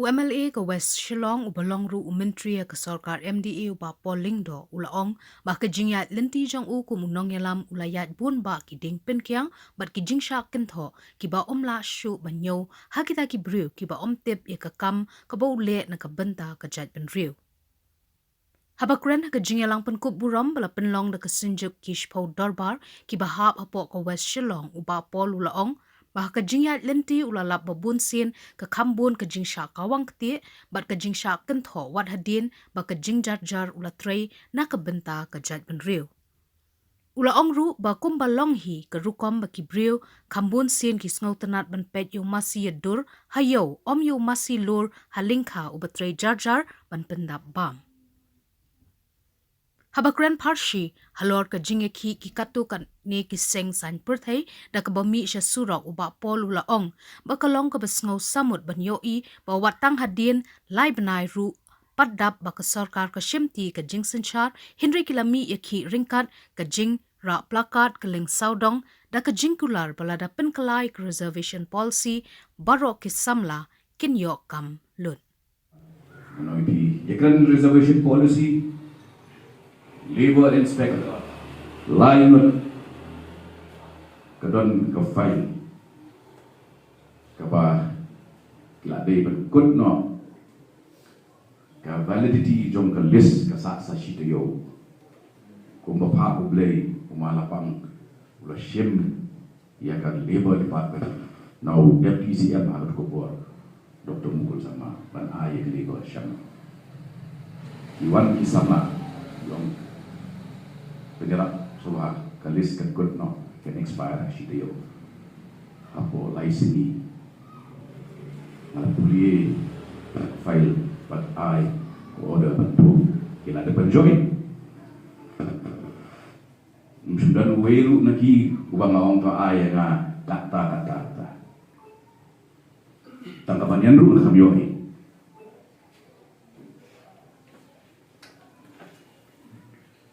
UMLA ke West Shillong ubalong ru Menteri ke Sarkar MDA uba polling do ulaong ba ke jingyat lenti jang u ku munong yalam ulayat bun ba ki ding pen kyang bat ki jing sha ken tho ki ba omla shu banyo ha kita ki bru ki ba om tip ye ka kam ka bo le na ka benta ka jat ben riu Habakren ke jingelang penkup buram bala penlong de kesenjuk kishpau darbar ki bahap apok ke West Shillong uba pol ulaong bah ke jingyat lenti ulalap babun sin ke kambun ke jingsha kawang keti bat ke jingsha kentho wat hadin ba ke jingjar jar ulatrei na ke benta ke jat benriu Ulaong ru ba kumbalong hi ke rukom ba kibriu kambun sin ki sngaw tanat ban pet yo masi yedur hayo om yo masi lur halingkha ubatrei jar jar ban pendap bam Habakran Parshi halor ka jingeki ki katu kan ne ki seng san purthai da ka bami sha surok uba pol ula ong ba kalong ka basngaw samut ban yo I ba watang hadin lai banai ru padap ba ka sarkar ka shimti ka jing sanchar Henry kilami yakhi ringkat ka jing ra plakat ka ling saudong da ka jingkular balada penkalai ka reservation policy barok ki samla kin yok kam lut Yakran reservation policy, labor inspector, lineman, kadon ka file, kaba kilade berkut no, ka validity jom ka list ka sa shita yo, kumba pa ublay umalapang ula shim ya ka labor department, now deputy CM alat ko buat. Dr. Mukul sama ban ayah legal syam. Iwan kisama yang penyerak soal kalis kekut no can expire shita yo. Apo license ni ala pulie file but I order bantu kila ada penjoin. Sudah welu naki ubang awang to ayah nga kata. Tanggapan yang dulu kami yohi.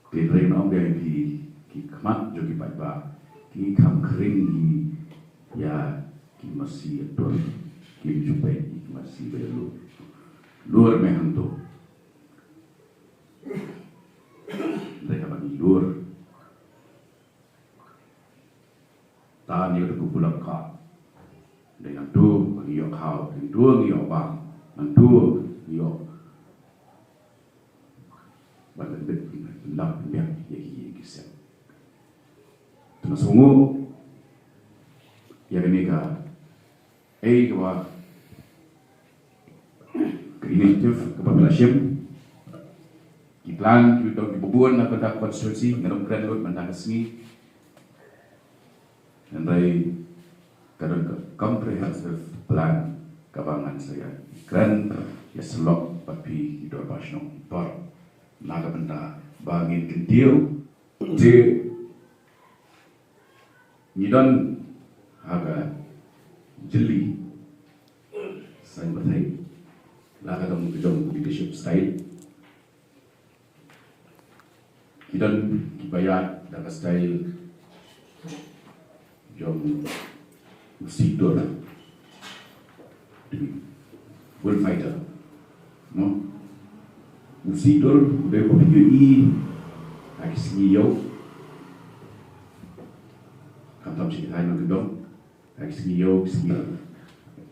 Kepring orang dia ki kemat jogi baik ki kam kering ki ya ki masih ador ki jumpai ki masih belu luar mehantu. Mereka bagi luar. Tani ada kumpulan kah. Dengan tu ngiyok kau, dengan tu ngiyok bang, dengan tu ngiyok badan bet nak biar ye kisah. Termasuk yang ini ka, kawa inisiatif kepablasim, plan kita dibubuan nak pada konstruksi, ngerum keren lot mandang sini, dan dari kadang comprehensive plan kabangan saya keren ya selok tapi hidup pasno par naga benda bangin kentiu je nidon haga jeli saya berthai laga dong kejong leadership style nidon kibayat daga style jom Musidor, bullfighter, no? Musidor, udah berpikir lagi sini yo, kantam sih kita nak gedong, lagi sini yo, sini,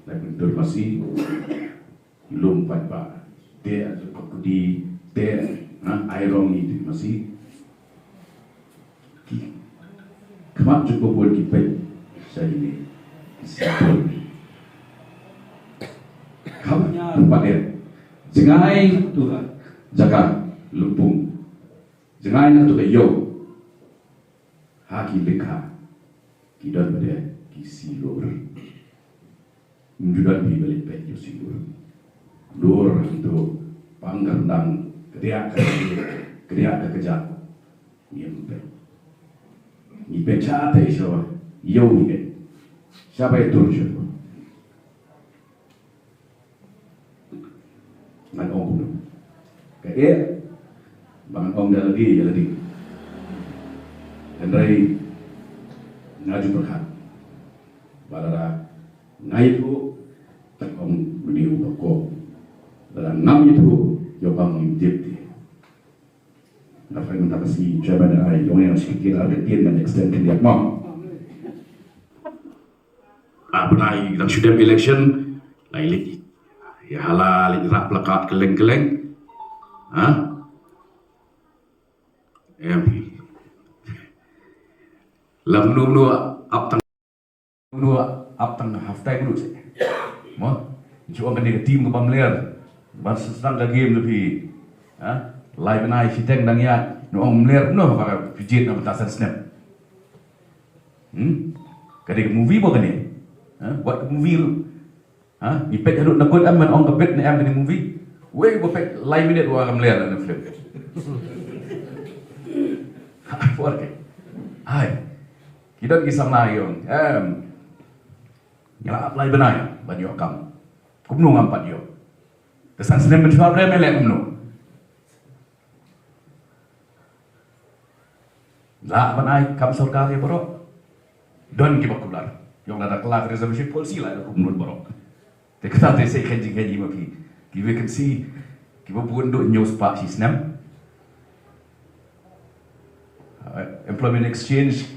lagi bentur masih, belum pada, dia di, iron ini masih, kemat cukup buat kita, saya ini. Kabarnya padet jengai tu jaga lumpung jengai na tu yo haki lekha kidan padet kisi lor menjudan bi balik pet yo silur lor itu panggandang kedia kejat ni pet so yo ni siapa itu turun? Ngan ong kuno. Kayak bang ong jadi. Dan dari ngaju berkat. Balara ngai tu tak ong meniru bako ngam itu yo bang imdip di na friend ta si chairman ai yong yang sikit ada tien dan extend dia mau benai dan sudah election lain ya halal rak plakat keleng-keleng MP lam nu up tang half time dulu sih mo cuma kan dia tim ke pamler bas sedang ke game lebih live benai siteng dang ya no omler no para pijit na batasan snap kadang movie bukan ni buat movie lu ipet hadut nakut aman ong kepet na am ni movie we pet live minute wa kam ler na film porque hai kita kisah layong nyala apply benai banyo kam kumno ngampat yo kesan senen mencual bre melek kumno la benai kam sarkar ya bro don ki bakular yung nada kelak reservation policy lah kumno bro te kata te se kenji ma ki vacancy ki babun do news pa si snem employment exchange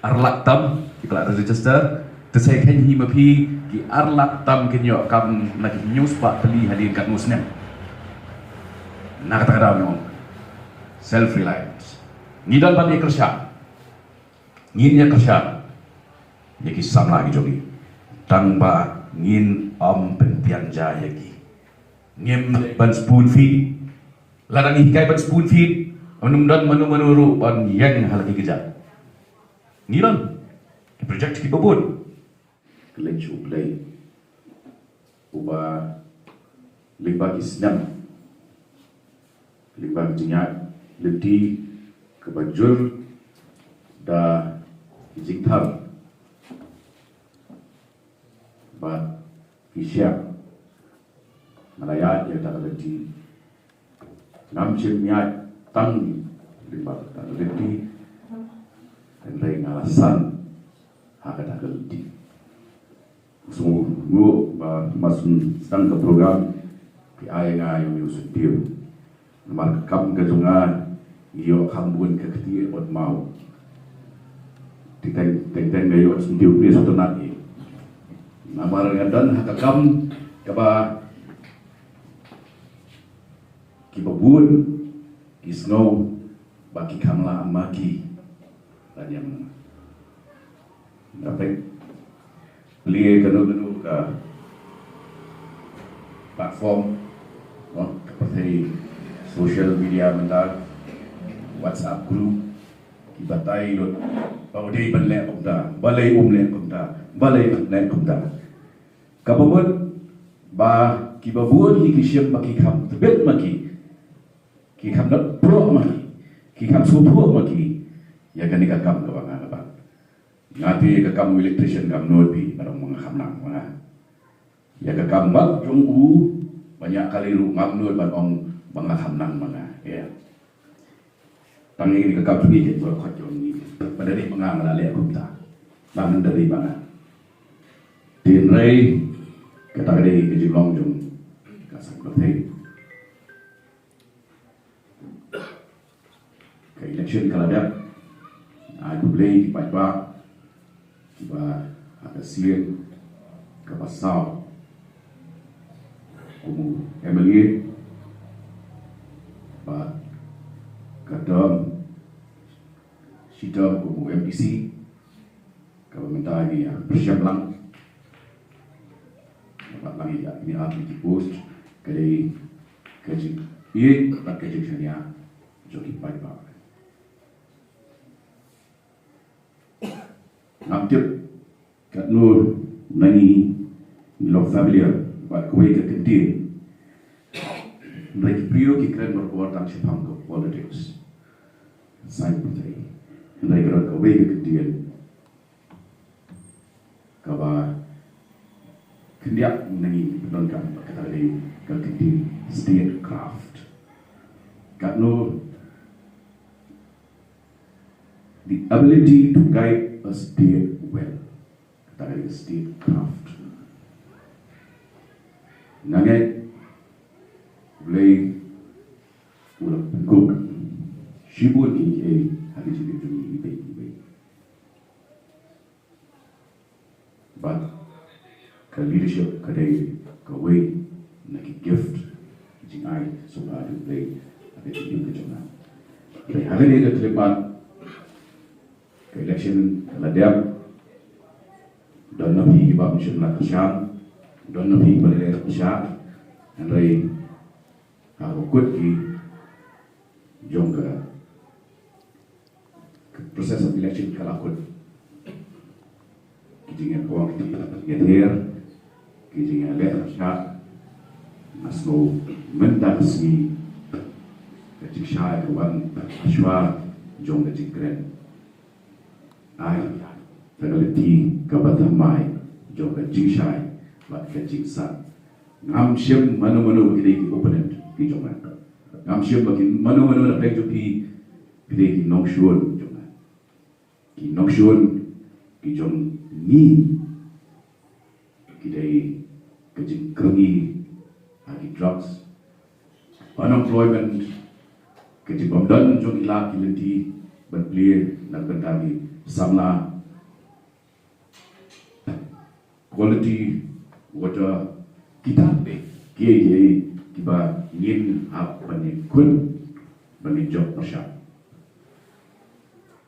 arlak tam ikla register tesai kan hi mapi ki arlak tam kinyo kam nak news pa peli hadin kat musnem nak kata kada nyong self reliance ngidan pan kerja nginnya kerja yaki sam lagi jogi tangba ngin pentian jaya ki ngim ban spoon feed ladang hikai ban spoon feed menumdan menuru on yang halaki kerja ngidan project ki babun lecture play uba limbah islam limbah jinyak leti kebajul da jingthar ba kisya malaya ya ta leti namchim nya tang limbah ta leti dan lain alasan hakata leti semua masuk sedang ke program PI yang Yusuf Dio nomor kam ke jungan iyo hambun ke ketia od mau teng gayo Dio ni satu nati nomor ngadan hakam kaba kibabun kisno baki kamla amaki dan yang dapat beli kanu ke platform seperti social media mendak WhatsApp group kibatai lot paudi banlek kumda balai umlek kumda balai banlek kumda kapabun ba kibabun hikisyam baki kam tebet maki ki kam not pro maki ki kam supo maki ya gani kakam ke bang apa ngati kakam electrician kam nobi barang mga kamnang mga ya kakam bag jungku banyak kali lu ngamnul barang mga kamnang mga ya tangi ni kakam tubi ke buat kacau ni pada ni mga ngalale aku ta bangun dari mana tin ray kata kali ke jilong jung kasak kotai ke election kalau dia aku beli di Pajak tiba ada siang ke pasar kumu MLA ba kadam sida kumu MPC kalau minta ini ya bersiap lang dapat lagi ya ini api di post dari kaji ini tak kaji saya joki Pajak Aktif kat nur nani lo familiar buat kue ke kentir mereka prio kikran berkuat tang sepam ke politics saya percaya mereka kue ke kentir kaba kendiak nani penonkan kata dari ke kentir statecraft kat nur the ability to guide a state well, that is statecraft. Nangai play ula go shibun ki e hadi jibi jumi ibe but ka leadership ka day ka way na ki gift jing ai so ba to play abe jibi ka jona play hagani da telepat ka election la dem don na pi ba mission na kashan don na pi ba le kashan and ray ha ko ki jongga process of election kalakot kijinga po get here kijinga le sha asno mental si kajing sha wan ashwa jongga jikren ai tagalati kabathamai jongga jingsha bat kajing sa ngam shem mano kidai opponent ki jongga ngam shem bakin mano na plek jo pi kidai ki nok shuon ki nokshuon ki jong ni kidai kajing kerengi hagi drugs unemployment kajing bomdan jong ilak kilenti berplir nak berkami samla quality water kita be kiye kiba yin hap bani kun bani job persya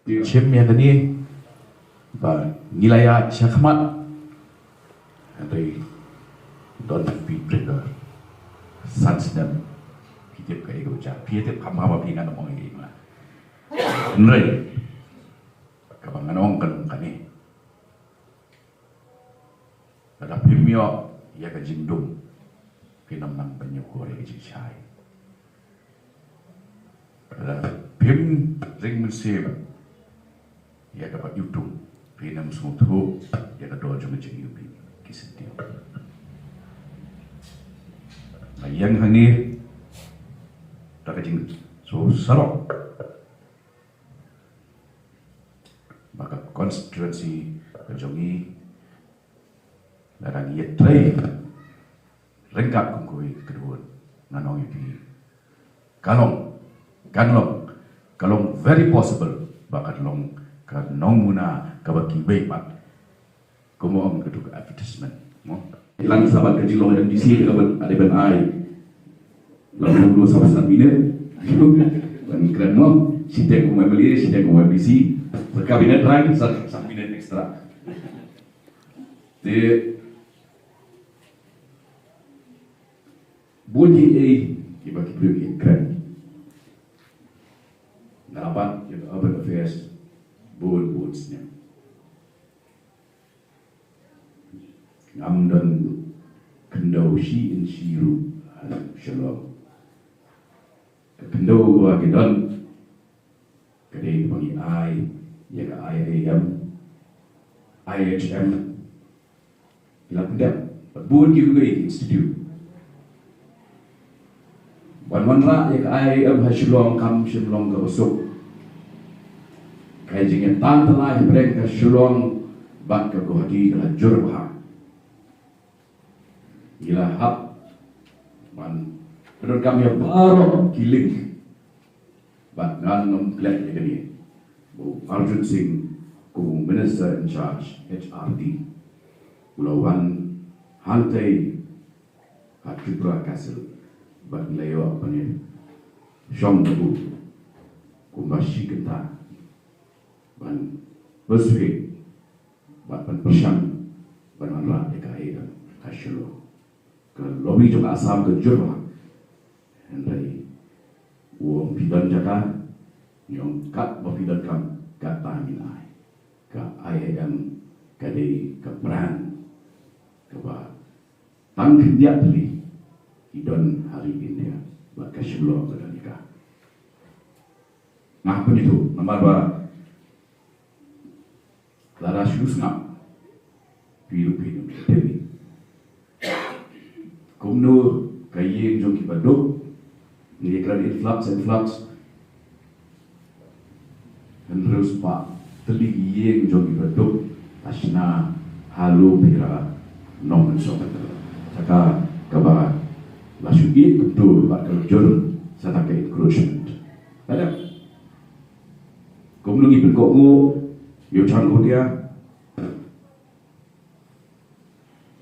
Chem yang tadi, nilai syakmat, dari don't be trigger, such them, kita kaya kerja, kita paham pingan orang ini lah. Nilai, kabangan orang kan ni, ada pemio, ia kejindung, pinamang penyukur yang kecai, ada pem ring musim. Ya dapat YouTube, film semua tu, ya kedua cuma jadi YouTube, kisah dia. Yang hani, tak kecing, so sarok. Maka konstituensi kejongi, larang ia try, rengkap kungkui kedua, nanong itu. Kalong very possible, bakat long. Nong muna kabaki bepat komo ang keduk advertisement mo ilang sabat kecil long dan DC kaban ada ben ai lalu 2 sampai 1 minit dan keren mo site ko memeli site ko MBC berkabinet lain 1 minit ekstra de bunyi kibaki pergi keren ngarapan yang urban affairs buat-buatnya. Ngam dan kendau si in siru shalom. Kendau gua gidan kadai bagi ai ya ka IAM IHM ilang kendam buat ki juga institute. Wan ra ya ka IAM hashlong kam shalom ka usuk. Kajing tan telah mereka syulong bak ke kohdi dalam jurba. Gila hap man menurut kami baru kiling bak ngan klek ini. Bu Arjun Singh ku Minister in Charge HRD Ulawan Hantai Tripura Castle bak layo apa ni Syom Tabu ku Bashi Kenta ban bersuih ban persian ban manra dekai dan hasylo ke lobi juga asam ke jurba hendai uang pidan jaka yang kat bapidan kam kata minai ke IAM kadai ke brand ke ba tangkin dia beli idon hari ini buat hasylo ke danika nah pun itu nomor 2 Lara shoes ngap, piru temi. Kumno kayeng jong kibadok, nilaikan influx, dan terus pak teligi yeng jong kibadok, asna halu pira nomen sok. Saka kabar la masuk itu bakal jurun serta ke encroachment. Ada kumulungi berkokmu yo canggu dia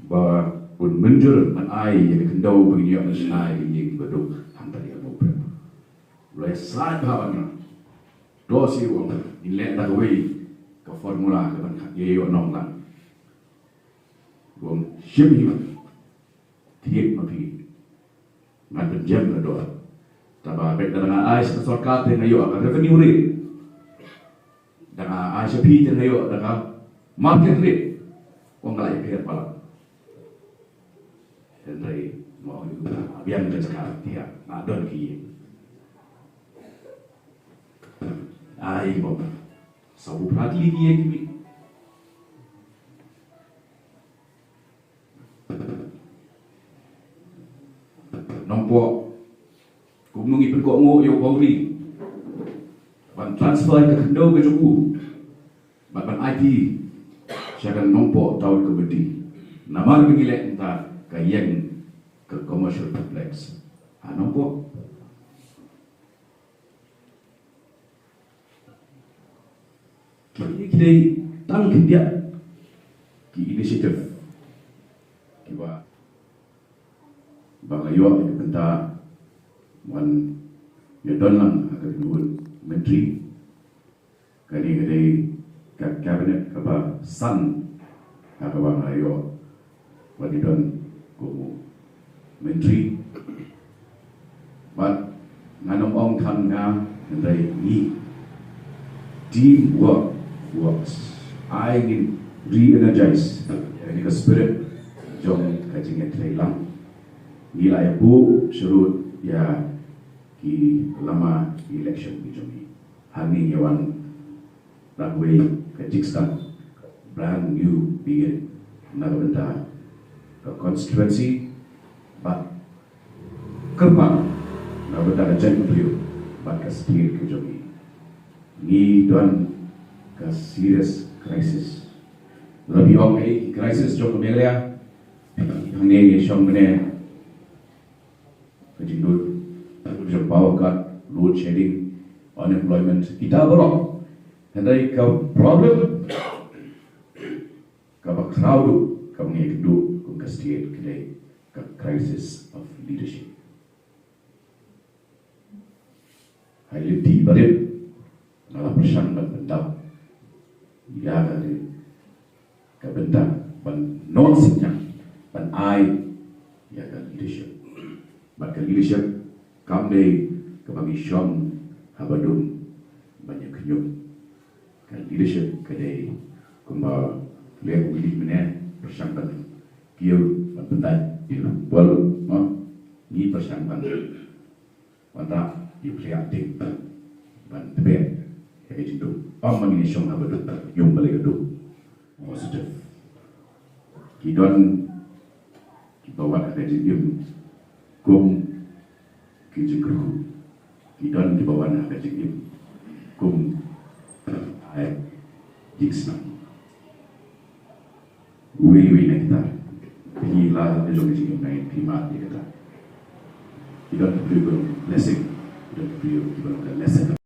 bahwa pun menjur an ai yang kendau begini yang senai yang beduk hantar dia mau berapa. Mulai saat bahagia dosi uang nilai tak wei ke formula ke ban ye yo nong lang. Uang shimhi tiap mapi ngan jam na doa. Taba bet dengan ai sesorkat dengan yo akan revenue rate. Dengan ai sepi dengan yo dengan market rate. Uang galai per pala. Dan dari mau juga biar kita cakap dia nak don ki. Ai mau sabu perhati dia kimi. Nampak kumnungi perkokmu yo bauri. Ban transfer ke kendau ke joku. Ban IT siakan nampak tahun ke bedi. Nama pengilek entah kayang ke commercial complex. Nampak kita tangkap dia ki inisiatif kiba bagayo kita wan ya donlang agar dulu menteri kali kabinet kaba san akaba ayo wadidon ko menteri but nganom ong kan nga ndai ni teamwork works. I ingin re-energize ini ke spirit jom kajing lang nilai bu surut ya ki lama election di jomi hani yawan ragwe kajikstan brand new begin nagabenta ke constituency but kerpa nagabenta kajian beliau but kasih ke jomi ni don ke serious crisis. Lebih orang crisis jom kemelia, yang ni yang mana kejindut, jom power cut, load shedding, unemployment. Kita berok, hendak kau problem, kau crowd, kau ni kedua, kau state kedai, kau crisis of leadership. Hai di barit, dalam persiapan benda. Ya dari kebentar ban non senyap ban ai ya kan leadership ban leadership kamde kebagi syom habadum banyak kenyum kan leadership kedai kumba lek wili mene persiapan kieu ban bentai di bol ni persiapan wanta di kreatif ban tebe kayak gitu. Mengini syong habadum yung balik itu positif. Kidon kibawa ada jim kum kijikru. Kidon kibawa ada jim kum ay jiksna. Uwi nektar. Pila ada jom jim naik prima dia kata. Kidon beri blessing. Kidon beri blessing.